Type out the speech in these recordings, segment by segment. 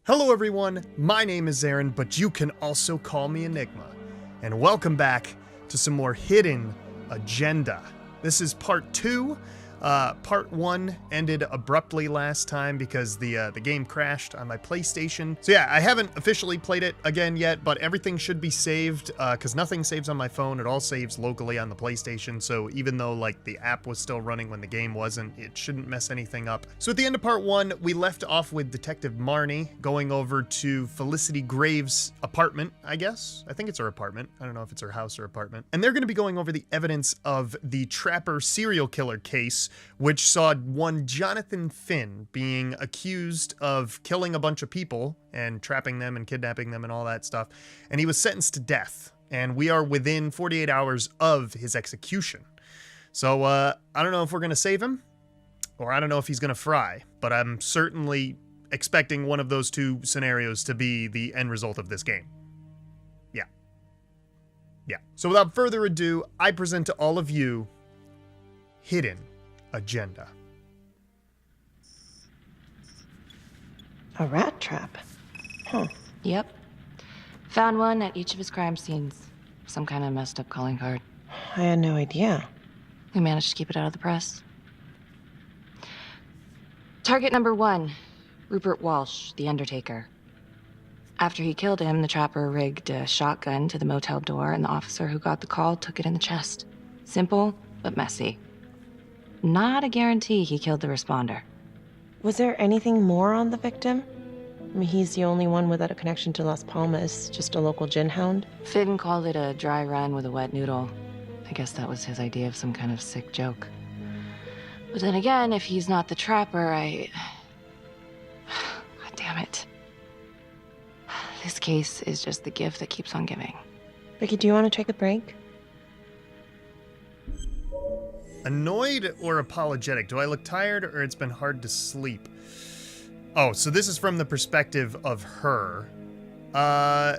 Hello everyone, my name is Aaron, but you can also call me Enigma. And welcome back to some more Hidden Agenda. This is part 2. Part 1 ended abruptly last time because the game crashed on my PlayStation. So yeah, I haven't officially played it again yet, but everything should be saved because nothing saves on my phone. It all saves locally on the PlayStation. So even though like the app was still running when the game wasn't, it shouldn't mess anything up. So at the end of part 1, we left off with Detective Marney going over to Felicity Graves' apartment, I guess. I think it's her apartment. I don't know if it's her house or apartment. And they're going to be going over the evidence of the Trapper serial killer case, which saw one Jonathan Finn being accused of killing a bunch of people and trapping them and kidnapping them and all that stuff. And he was sentenced to death. And we are within 48 hours of his execution. So I don't know if we're going to save him, or I don't know if he's going to fry, but I'm certainly expecting one of those two scenarios to be the end result of this game. Yeah. So without further ado, I present to all of you Hidden Agenda. A rat trap? Huh. Yep. Found one at each of his crime scenes. Some kind of messed up calling card. I had no idea. We managed to keep it out of the press. Target number 1, Rupert Walsh, the Undertaker. After he killed him, the trapper rigged a shotgun to the motel door, and the officer who got the call took it in the chest. Simple, but messy. Not a guarantee he killed the responder. Was there anything more on the victim? I mean, he's the only one without a connection to Las Palmas, just a local gin hound. Finn called it a dry run with a wet noodle. I guess that was his idea of some kind of sick joke. But then again, if he's not the trapper, God damn it. This case is just the gift that keeps on giving. Becky, do you want to take a break? Annoyed or apologetic? Do I look tired or it's been hard to sleep? Oh, so this is from the perspective of her. I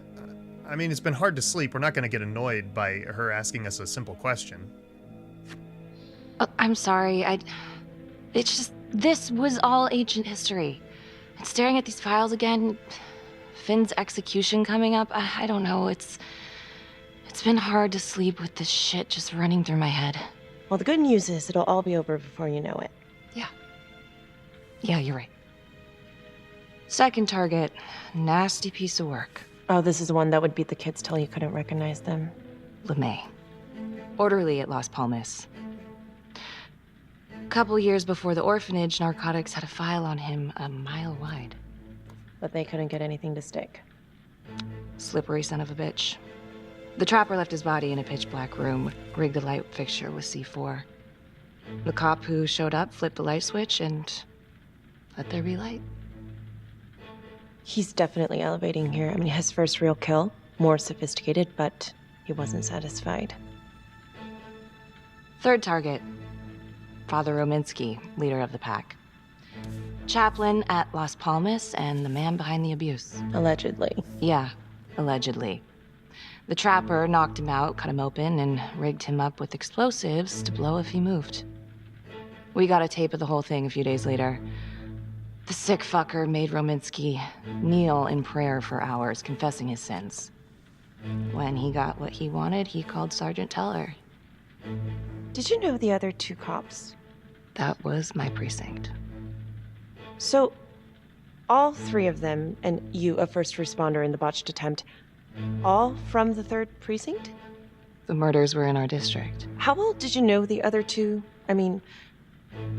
mean, it's been hard to sleep. We're not going to get annoyed by her asking us a simple question. I'm sorry, it's just, this was all ancient history. And staring at these files again, Finn's execution coming up, I don't know, it's been hard to sleep with this shit just running through my head. Well, the good news is it'll all be over before you know it. Yeah, you're right. Second target, nasty piece of work. Oh, this is the one that would beat the kids till you couldn't recognize them. LeMay. Orderly at Las Palmas. Couple years before the orphanage, narcotics had a file on him a mile wide. But they couldn't get anything to stick. Slippery son of a bitch. The trapper left his body in a pitch-black room, rigged a light fixture with C4. The cop who showed up flipped the light switch and let there be light. He's definitely elevating here. I mean, his first real kill, more sophisticated, but he wasn't satisfied. Third target, Father Rominsky, leader of the pack. Chaplain at Las Palmas and the man behind the abuse. Allegedly. Yeah, allegedly. The trapper knocked him out, cut him open, and rigged him up with explosives to blow if he moved. We got a tape of the whole thing a few days later. The sick fucker made Rominsky kneel in prayer for hours, confessing his sins. When he got what he wanted, he called Sergeant Teller. Did you know the other two cops? That was my precinct. So, all three of them, and you, a first responder in the botched attempt, all from the 3rd precinct? The murders were in our district. How well did you know the other two? I mean,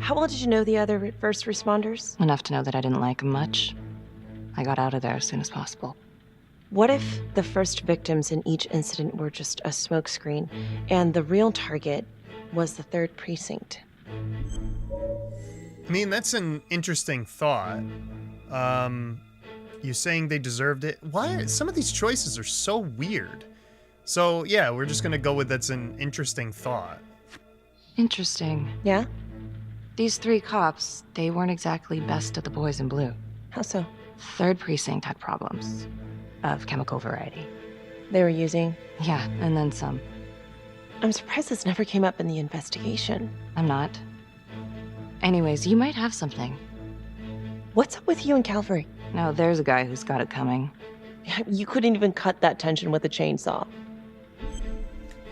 how well did you know the other first responders? Enough to know that I didn't like them much. I got out of there as soon as possible. What if the first victims in each incident were just a smokescreen, and the real target was the 3rd precinct? I mean, that's an interesting thought. You saying they deserved it? Why? Some of these choices are so weird. So, yeah, we're just gonna go with that's an interesting thought. Interesting. Yeah? These 3 cops, they weren't exactly best of the boys in blue. How so? 3rd precinct had problems. Of chemical variety. They were using? Yeah, and then some. I'm surprised this never came up in the investigation. I'm not. Anyways, you might have something. What's up with you and Calvary? Now there's a guy who's got it coming. You couldn't even cut that tension with a chainsaw.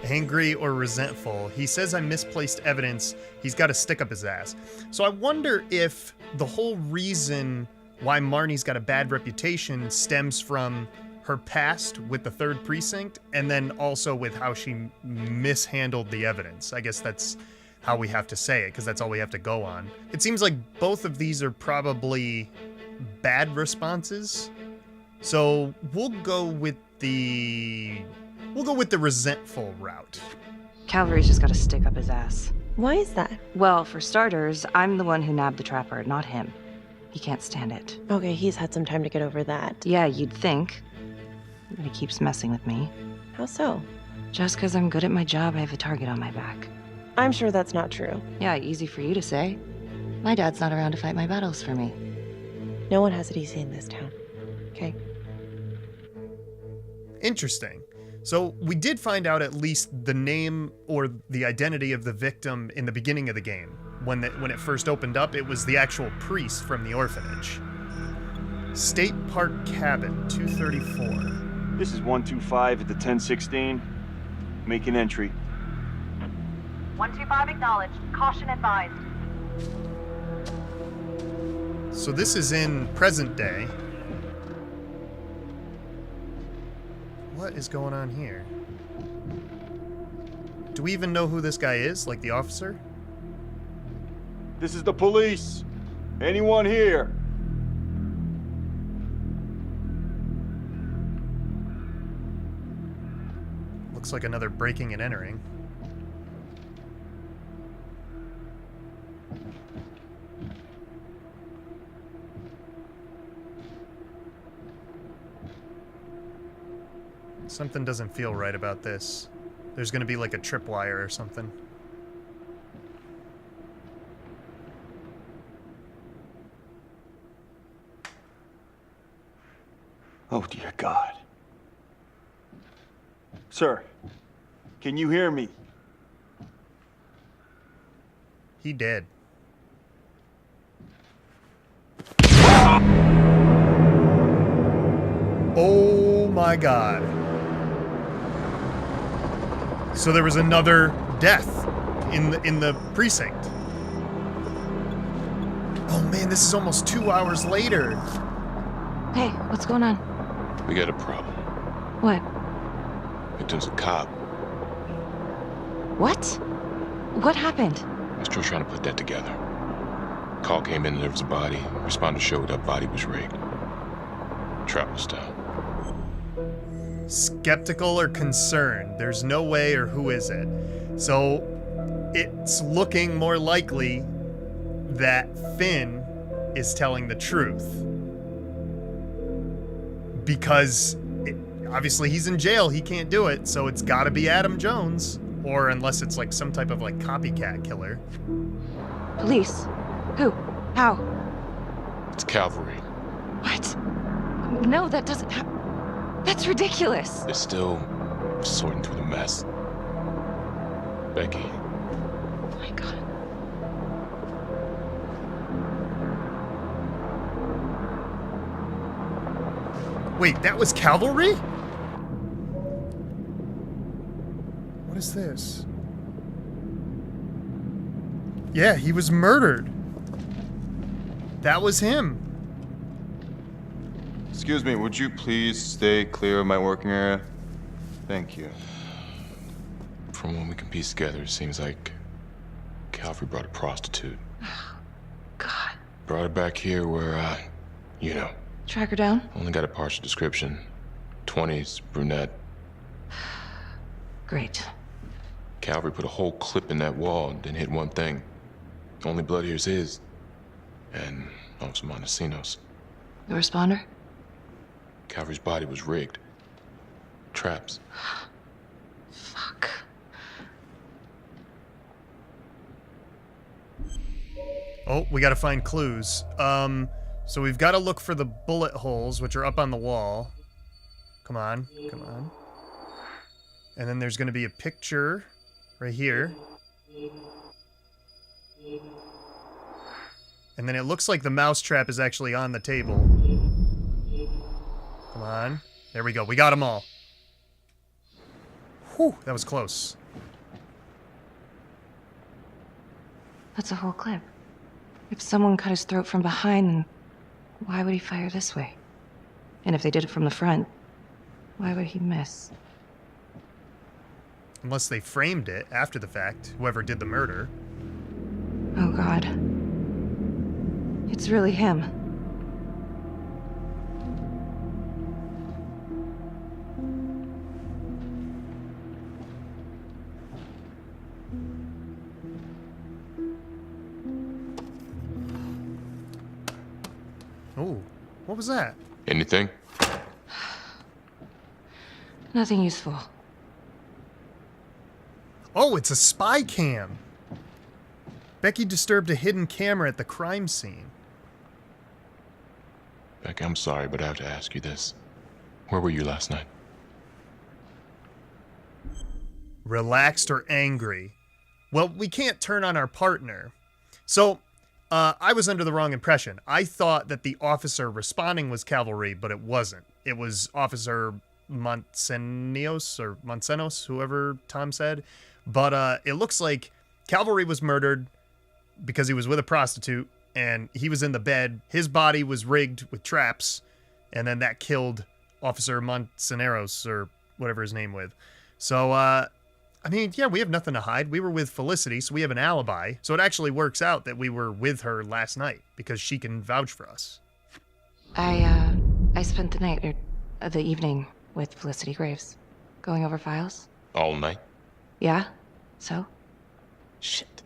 Angry or resentful. He says I misplaced evidence. He's got to stick up his ass. So I wonder if the whole reason why Marnie's got a bad reputation stems from her past with the 3rd Precinct, and then also with how she mishandled the evidence. I guess that's how we have to say it, because that's all we have to go on. It seems like both of these are probably bad responses. So we'll go with the resentful route. Calvary's just gotta stick up his ass. Why is that? Well, for starters, I'm the one who nabbed the trapper, not him. He can't stand it. Okay, he's had some time to get over that. Yeah, you'd think. But he keeps messing with me. How so? Just because I'm good at my job, I have a target on my back. I'm sure that's not true. Yeah, easy for you to say. My dad's not around to fight my battles for me. No one has it easy in this town. Okay? Interesting. So we did find out at least the name or the identity of the victim in the beginning of the game. When it first opened up, it was the actual priest from the orphanage. State Park Cabin, 234. This is 125 at the 1016. Make an entry. 125 acknowledged. Caution advised. So this is in present day. What is going on here? Do we even know who this guy is, like the officer? This is the police. Anyone here? Looks like another breaking and entering. Something doesn't feel right about this. There's gonna be like a tripwire or something. Oh, dear God. Sir, can you hear me? He did. Oh my God. So there was another death in the precinct. Oh man, this is almost 2 hours later. Hey, what's going on? We got a problem. What? Victim's a cop. What? What happened? I'm still trying to put that together. Call came in and there was a body. Responder showed up, body was rigged. Trap was down. Skeptical or concerned? There's no way, or who is it? So it's looking more likely that Finn is telling the truth. Because obviously he's in jail, he can't do it, so it's gotta be Adam Jones. Or unless it's like some type of like copycat killer. Police? Who? How? It's cavalry. What? No, that doesn't That's ridiculous. They're still sorting through the mess. Becky, Oh my God. Wait, that was cavalry? What is this? Yeah, he was murdered. That was him. Excuse me, would you please stay clear of my working area? Thank you. from what we can piece together, it seems like Calvary brought a prostitute. God. Brought her back here where, you know. Track her down? Only got a partial description. 20s, brunette. Great. Calvary put a whole clip in that wall and didn't hit one thing. Only blood here's his. And Officer Montesino's. The responder? Calvary's body was rigged. Traps. Fuck. Oh, we gotta find clues. So we've gotta look for the bullet holes, which are up on the wall. Come on, come on. And then there's gonna be a picture right here. And then it looks like the mouse trap is actually on the table. Come on. There we go. We got them all. Whew, that was close. That's a whole clip. If someone cut his throat from behind, then why would he fire this way? And if they did it from the front, why would he miss? Unless they framed it after the fact, whoever did the murder. Oh, God. It's really him. Oh, what was that? Anything? Nothing useful. Oh, it's a spy cam. Becky disturbed a hidden camera at the crime scene. Becky, I'm sorry, but I have to ask you this. Where were you last night? Relaxed or angry? Well, we can't turn on our partner. So, I was under the wrong impression. I thought that the officer responding was cavalry, but it wasn't. It was Officer Monsenos, whoever Tom said. But it looks like cavalry was murdered because he was with a prostitute, and he was in the bed. His body was rigged with traps, and then that killed Officer Monsenos, or whatever his name was. So, I mean, yeah, we have nothing to hide. We were with Felicity, so we have an alibi. So it actually works out that we were with her last night, because she can vouch for us. I spent the night, or the evening, with Felicity Graves. Going over files. All night? Yeah? So? Shit.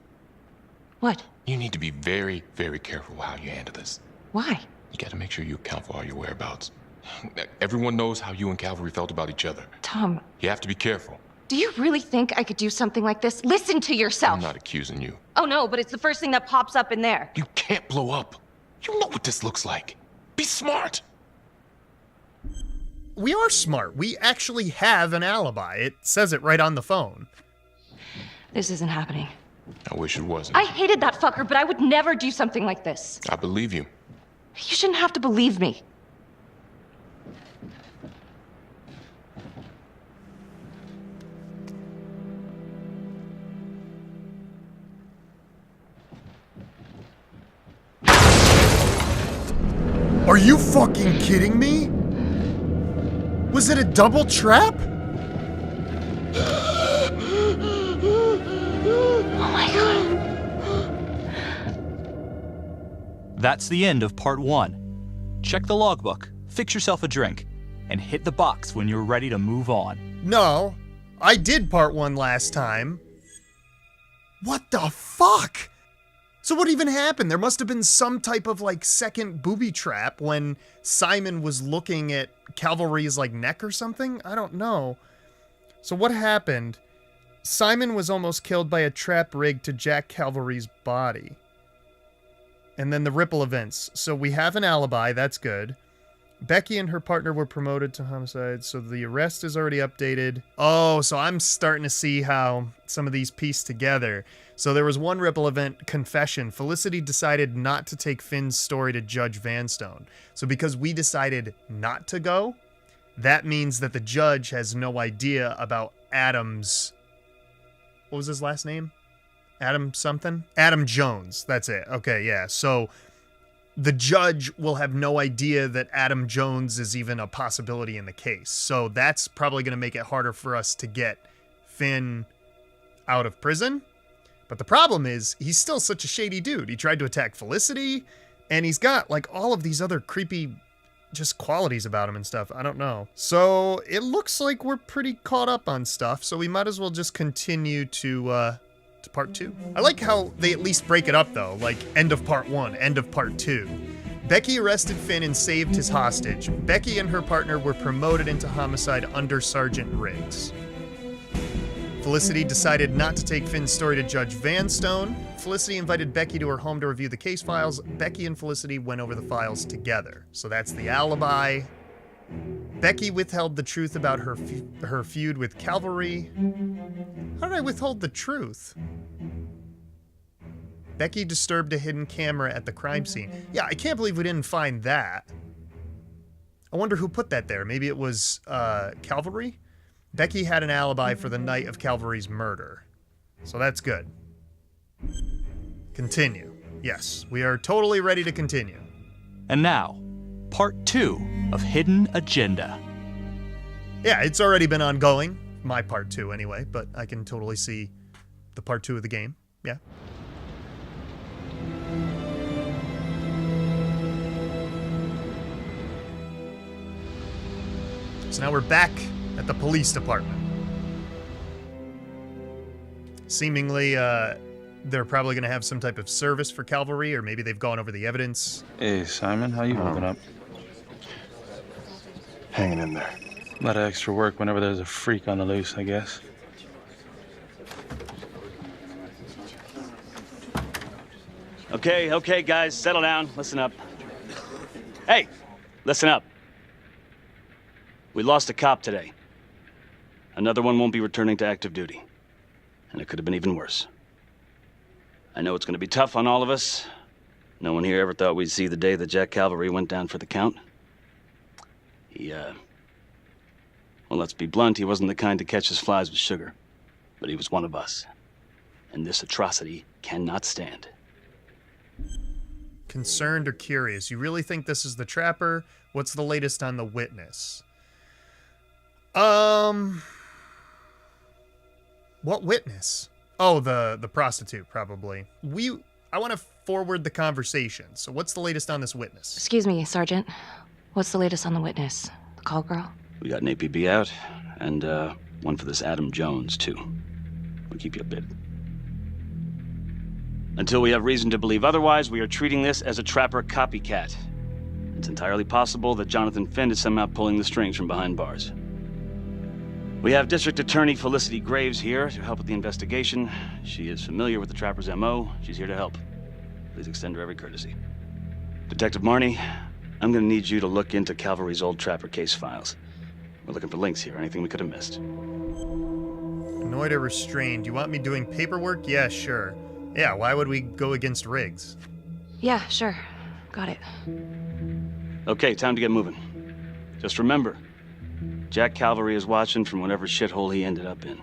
What? You need to be very, very careful how you handle this. Why? You gotta make sure you account for all your whereabouts. Everyone knows how you and Cavalry felt about each other. Tom, You have to be careful. do you really think I could do something like this? Listen to yourself! I'm not accusing you. Oh no, but it's the first thing that pops up in there. You can't blow up. You know what this looks like. Be smart. We are smart. We actually have an alibi. It says it right on the phone. This isn't happening. I wish it wasn't. I hated that fucker, but I would never do something like this. I believe you. You shouldn't have to believe me. Are you fucking kidding me? Was it a double trap? Oh my god. That's the end of part 1. Check the logbook, fix yourself a drink, and hit the box when you're ready to move on. No, I did part 1 last time. What the fuck? So what even happened? There must have been some type of like second booby trap when Simon was looking at Cavalry's like neck or something? I don't know. So what happened? Simon was almost killed by a trap rigged to jack Cavalry's body. And then the ripple events. So we have an alibi, that's good. Becky and her partner were promoted to homicide, so the arrest is already updated. Oh, so I'm starting to see how some of these piece together. So there was one ripple event, confession. Felicity decided not to take Finn's story to Judge Vanstone. So because we decided not to go, that means that the judge has no idea about Adam's... What was his last name? Adam something? Adam Jones. That's it. Okay, yeah. So the judge will have no idea that Adam Jones is even a possibility in the case. So that's probably going to make it harder for us to get Finn out of prison. But the problem is, he's still such a shady dude. He tried to attack Felicity, and he's got like all of these other creepy just qualities about him and stuff. I don't know. So it looks like we're pretty caught up on stuff, so we might as well just continue to part 2. I like how they at least break it up though, like end of part 1, end of part 2. Becky arrested Finn and saved his hostage. Becky and her partner were promoted into homicide under Sergeant Riggs. Felicity decided not to take Finn's story to Judge Vanstone. Felicity invited Becky to her home to review the case files. Becky and Felicity went over the files together. So that's the alibi. Becky withheld the truth about her feud with Cavalry. How did I withhold the truth? Becky disturbed a hidden camera at the crime scene. Yeah, I can't believe we didn't find that. I wonder who put that there. Maybe it was Cavalry? Becky had an alibi for the night of Cavalry's murder. So that's good. Continue. Yes, we are totally ready to continue. And now, part 2 of Hidden Agenda. Yeah, it's already been ongoing. My part 2 anyway, but I can totally see the part 2 of the game. Yeah. So now we're back at the police department. Seemingly, they're probably going to have some type of service for Cavalry, or maybe they've gone over the evidence. Hey, Simon, how you holding up? Hanging in there. A lot of extra work whenever there's a freak on the loose, I guess. Okay, guys, settle down. Listen up. Hey, listen up. We lost a cop today. Another one won't be returning to active duty. And it could have been even worse. I know it's going to be tough on all of us. No one here ever thought we'd see the day that Jack Cavalry went down for the count. Well, let's be blunt, he wasn't the kind to catch his flies with sugar. But he was one of us. And this atrocity cannot stand. Concerned or curious? You really think this is the trapper? What's the latest on the witness? What witness? Oh, the prostitute, probably. I want to forward the conversation. So what's the latest on this witness? Excuse me, Sergeant. What's the latest on the witness? The call girl? We got an APB out, and one for this Adam Jones, too. We'll keep you updated. Until we have reason to believe otherwise, we are treating this as a trapper copycat. It's entirely possible that Jonathan Finn is somehow pulling the strings from behind bars. We have District Attorney Felicity Graves here to help with the investigation. She is familiar with the trapper's MO. She's here to help. Please extend her every courtesy. Detective Marney, I'm gonna need you to look into Cavalry's old trapper case files. We're looking for links here, anything we could have missed. Annoyed or restrained? You want me doing paperwork? Yeah, sure. Yeah, why would we go against Riggs? Yeah, sure. Got it. Okay, time to get moving. Just remember, Jack Cavalry is watching from whatever shithole he ended up in.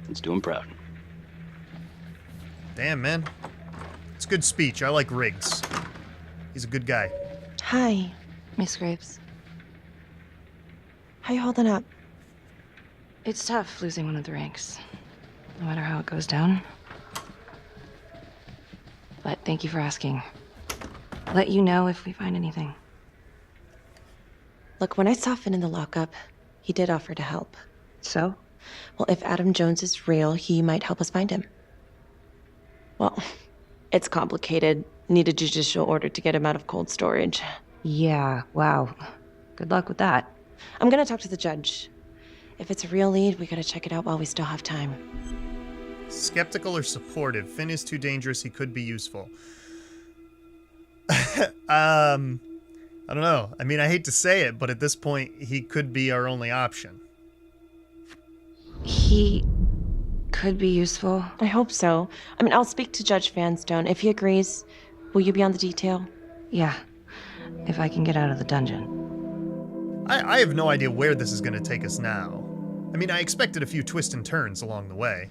Let's do him proud. Damn, man. It's good speech. I like Riggs. He's a good guy. Hi. Miss Graves. How you holding up? It's tough losing one of the ranks. No matter how it goes down. But thank you for asking. Let you know if we find anything. Look, when I saw Finn in the lockup, he did offer to help. So? Well, if Adam Jones is real, he might help us find him. Well, it's complicated. Need a judicial order to get him out of cold storage. Yeah, wow. Good luck with that. I'm gonna talk to the judge. If it's a real lead, we gotta check it out while we still have time. Skeptical or supportive? Finn is too dangerous, he could be useful. I don't know. I mean, I hate to say it, but at this point, he could be our only option. He could be useful. I hope so. I mean, I'll speak to Judge Vanstone. If he agrees, will you be on the detail? Yeah, if I can get out of the dungeon. I have no idea where this is going to take us now. I mean, I expected a few twists and turns along the way.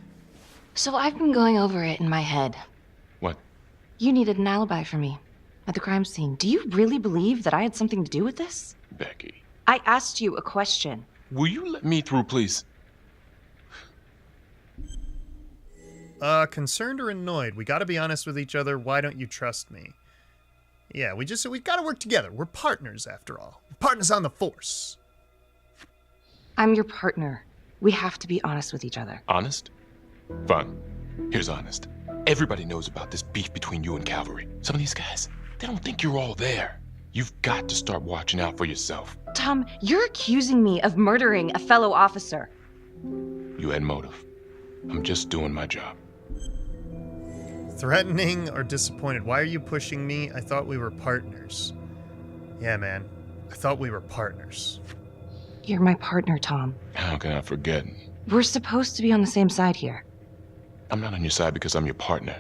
So I've been going over it in my head. What? You needed an alibi for me at the crime scene. Do you really believe that I had something to do with this? Becky. I asked you a question. Will you let me through, please? Concerned or annoyed? We gotta be honest with each other. Why don't you trust me? Yeah, we've gotta work together. We're partners, after all. We're partners on the force. I'm your partner. We have to be honest with each other. Honest? Fine. Here's honest. Everybody knows about this beef between you and Cavalry. Some of these guys, they don't think you're all there. You've got to start watching out for yourself. Tom, you're accusing me of murdering a fellow officer. You had motive. I'm just doing my job. Threatening or disappointed? Why are you pushing me? I thought we were partners. Yeah, man. I thought we were partners. You're my partner, Tom. How can I forget? We're supposed to be on the same side here. I'm not on your side because I'm your partner.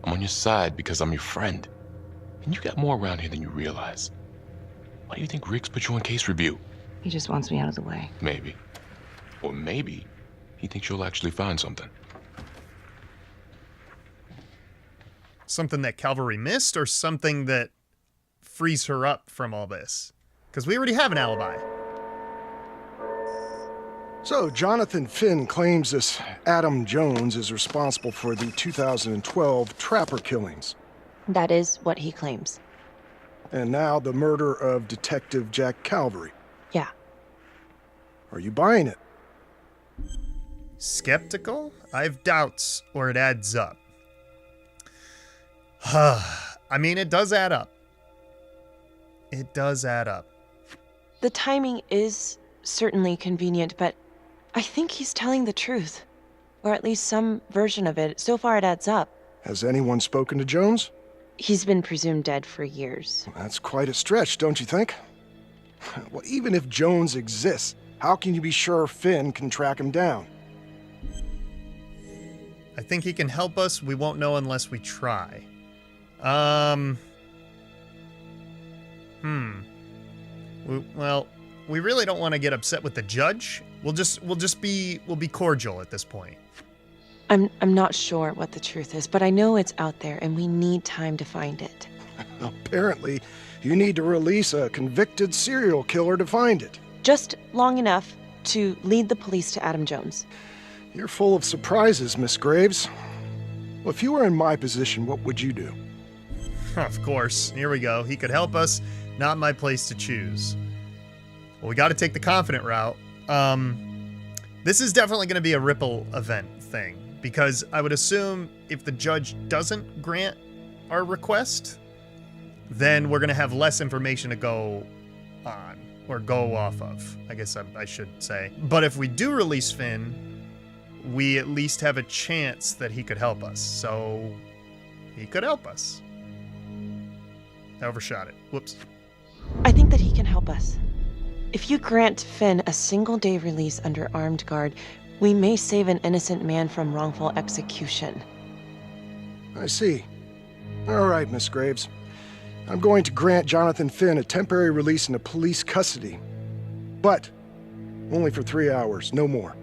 I'm on your side because I'm your friend. And you got more around here than you realize. Why do you think Riggs put you on case review? He just wants me out of the way. Maybe. Or maybe he thinks you'll actually find something. Something that Calvary missed, or something that frees her up from all this? Because we already have an alibi. So, Jonathan Finn claims this Adam Jones is responsible for the 2012 Trapper killings. That is what he claims. And now the murder of Detective Jack Calvary. Yeah. Are you buying it? Skeptical? I have doubts, or it adds up. I mean, it does add up. It does add up. The timing is certainly convenient, but I think he's telling the truth. Or at least some version of it. So far, it adds up. Has anyone spoken to Jones? He's been presumed dead for years. That's quite a stretch, don't you think? Well, even if Jones exists, how can you be sure Finn can track him down? I think he can help us. We won't know unless we try. Well, we really don't want to get upset with the judge. We'll be cordial at this point. I'm not sure what the truth is, but I know it's out there and we need time to find it. Apparently, you need to release a convicted serial killer to find it. Just long enough to lead the police to Adam Jones. You're full of surprises, Miss Graves. Well, if you were in my position, what would you do? Of course. Here we go. He could help us. Not my place to choose. Well, we got to take the confident route. This is definitely going to be a ripple event thing, because I would assume if the judge doesn't grant our request, then we're going to have less information to go on, or go off of, I guess I should say. But if we do release Finn, we at least have a chance that he could help us. So he could help us. I overshot it. Whoops. I think that he can help us. If you grant Finn a single-day release under armed guard, we may save an innocent man from wrongful execution. I see. All right, Miss Graves. I'm going to grant Jonathan Finn a temporary release into police custody. But only for 3 hours, no more.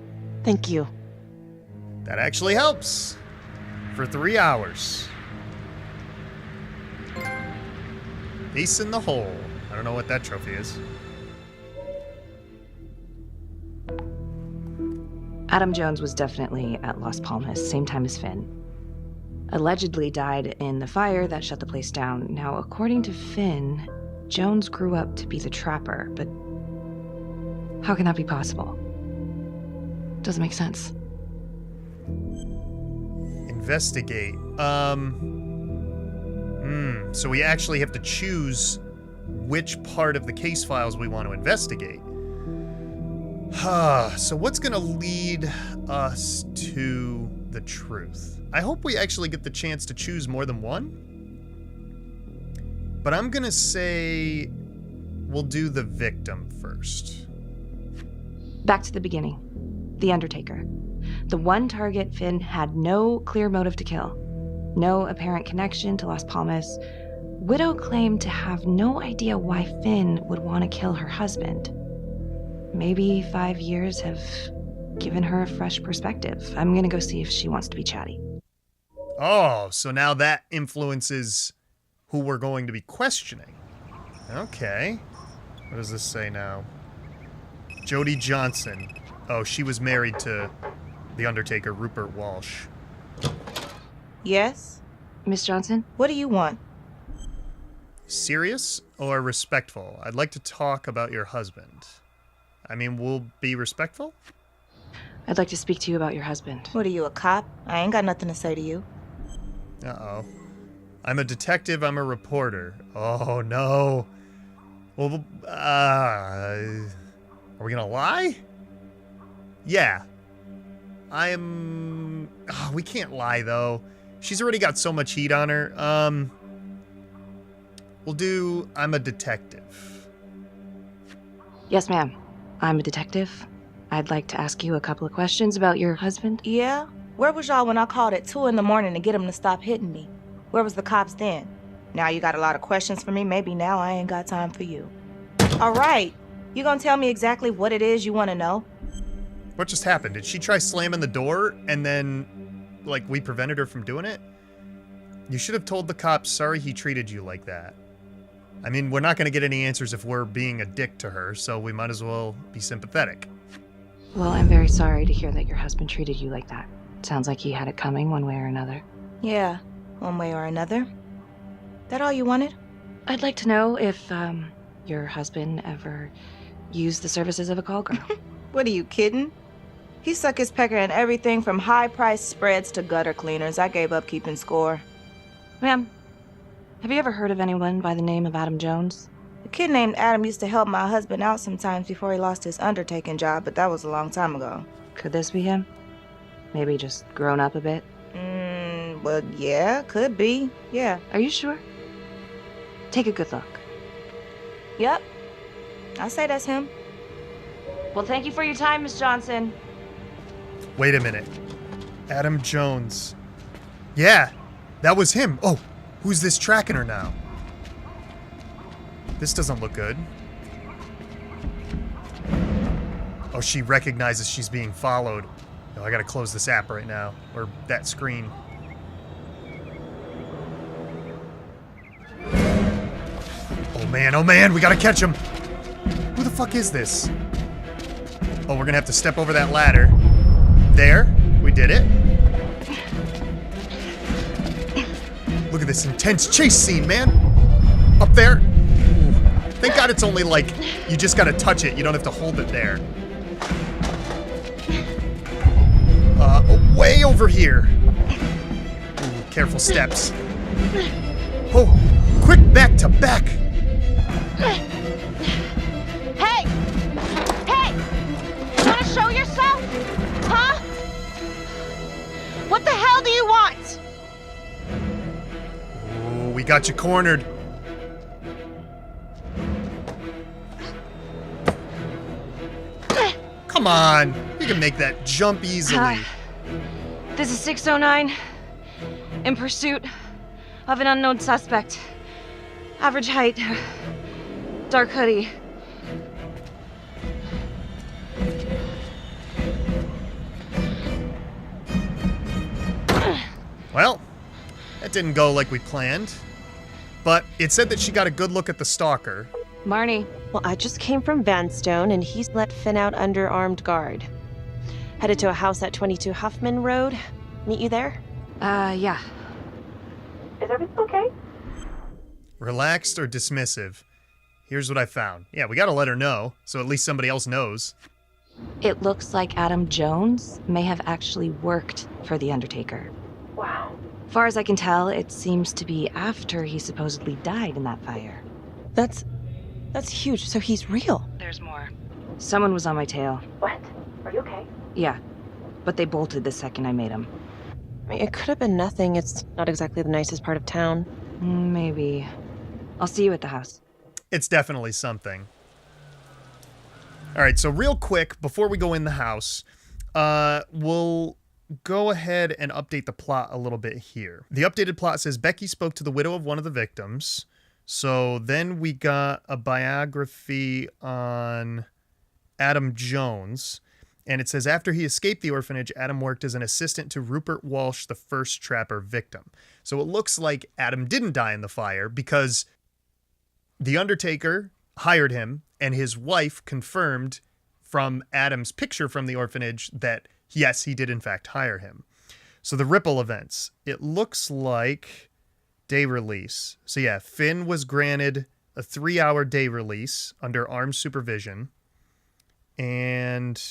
Thank you. That actually helps. For 3 hours. Ace in the hole. I don't know what that trophy is. Adam Jones was definitely at Las Palmas, same time as Finn. Allegedly died in the fire that shut the place down. Now, according to Finn, Jones grew up to be the Trapper, but how can that be possible? Doesn't make sense. Investigate. So we actually have to choose which part of the case files we want to investigate. So what's going to lead us to the truth? I hope we actually get the chance to choose more than one. But I'm going to say we'll do the victim first. Back to the beginning. The Undertaker. The one target Finn had no clear motive to kill. No apparent connection to Las Palmas. Widow claimed to have no idea why Finn would want to kill her husband. Maybe 5 years have given her a fresh perspective. I'm gonna go see if she wants to be chatty. Oh, so now that influences who we're going to be questioning. Okay. What does this say now? Jody Johnson. Oh, she was married to the Undertaker, Rupert Walsh. Yes? Miss Johnson? What do you want? Serious or respectful? I'd like to talk about your husband. I mean, we'll be respectful? I'd like to speak to you about your husband. What are you, a cop? I ain't got nothing to say to you. Uh-oh. I'm a detective, I'm a reporter. Oh, no. Well, are we gonna lie? Yeah. We can't lie, though. She's already got so much heat on her. We'll do, I'm a detective. Yes, ma'am. I'm a detective. I'd like to ask you a couple of questions about your husband. Yeah? Where was y'all when I called at 2 in the morning to get him to stop hitting me? Where was the cops then? Now you got a lot of questions for me. Maybe now I ain't got time for you. All right. You gonna tell me exactly what it is you want to know? What just happened? Did she try slamming the door and then, like, we prevented her from doing it? You should have told the cops sorry he treated you like that. I mean, we're not going to get any answers if we're being a dick to her, so we might as well be sympathetic. Well, I'm very sorry to hear that your husband treated you like that. Sounds like he had it coming one way or another. Yeah, one way or another. That all you wanted? I'd like to know if, your husband ever used the services of a call girl. What, are you kidding? He suck his pecker in everything from high-priced spreads to gutter cleaners. I gave up keeping score. Ma'am, have you ever heard of anyone by the name of Adam Jones? A kid named Adam used to help my husband out sometimes before he lost his undertaking job, but that was a long time ago. Could this be him? Maybe just grown up a bit? Well, yeah, could be. Yeah. Are you sure? Take a good look. Yep. I'll say that's him. Well, thank you for your time, Miss Johnson. Wait a minute. Adam Jones. Yeah, that was him. Oh, who's this tracking her now? This doesn't look good. Oh, she recognizes she's being followed. Oh, I gotta close this app right now, or that screen. Oh man, we gotta catch him. Who the fuck is this? Oh, we're gonna have to step over that ladder. There, we did it. Look at this intense chase scene, man. Up there. Ooh. Thank God it's only like, you just gotta touch it. You don't have to hold it there. Way over here. Ooh, careful steps. Oh, quick back to back. Hey! Hey! You wanna show yourself? Huh? What the hell do you want? Oh, we got you cornered. Come on. You can make that jump easily. This is 609. In pursuit of an unknown suspect. Average height. Dark hoodie. Well, that didn't go like we planned. But it said that she got a good look at the stalker. Marnie. Well, I just came from Vanstone, and he's let Finn out under armed guard. Headed to a house at 22 Huffman Road. Meet you there? Yeah. Is everything okay? Relaxed or dismissive? Here's what I found. Yeah, we gotta let her know, so at least somebody else knows. It looks like Adam Jones may have actually worked for the Undertaker. Wow. Far as I can tell, it seems to be after he supposedly died in that fire. That's huge. So he's real. There's more. Someone was on my tail. What? Are you okay? Yeah, but they bolted the second I made them. I mean, it could have been nothing. It's not exactly the nicest part of town. Maybe. I'll see you at the house. It's definitely something. All right, so real quick, before we go in the house, we'll go ahead and update the plot a little bit here. The updated plot says Becky spoke to the widow of one of the victims. So then we got a biography on Adam Jones. And it says, after he escaped the orphanage, Adam worked as an assistant to Rupert Walsh, the first trapper victim. So it looks like Adam didn't die in the fire because the Undertaker hired him, and his wife confirmed from Adam's picture from the orphanage that, yes, he did in fact hire him. So the ripple events. It looks like day release. So yeah, Finn was granted a 3-hour day release under armed supervision. And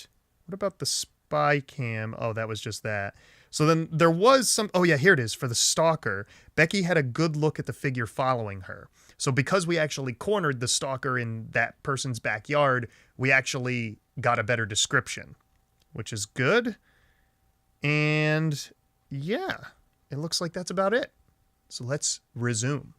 what about the spy cam? Oh, that was just that. So then there was some, oh yeah, here it is. For the stalker, Becky had a good look at the figure following her. So because we actually cornered the stalker in that person's backyard, we actually got a better description, which is good. And yeah, it looks like that's about it. So let's resume.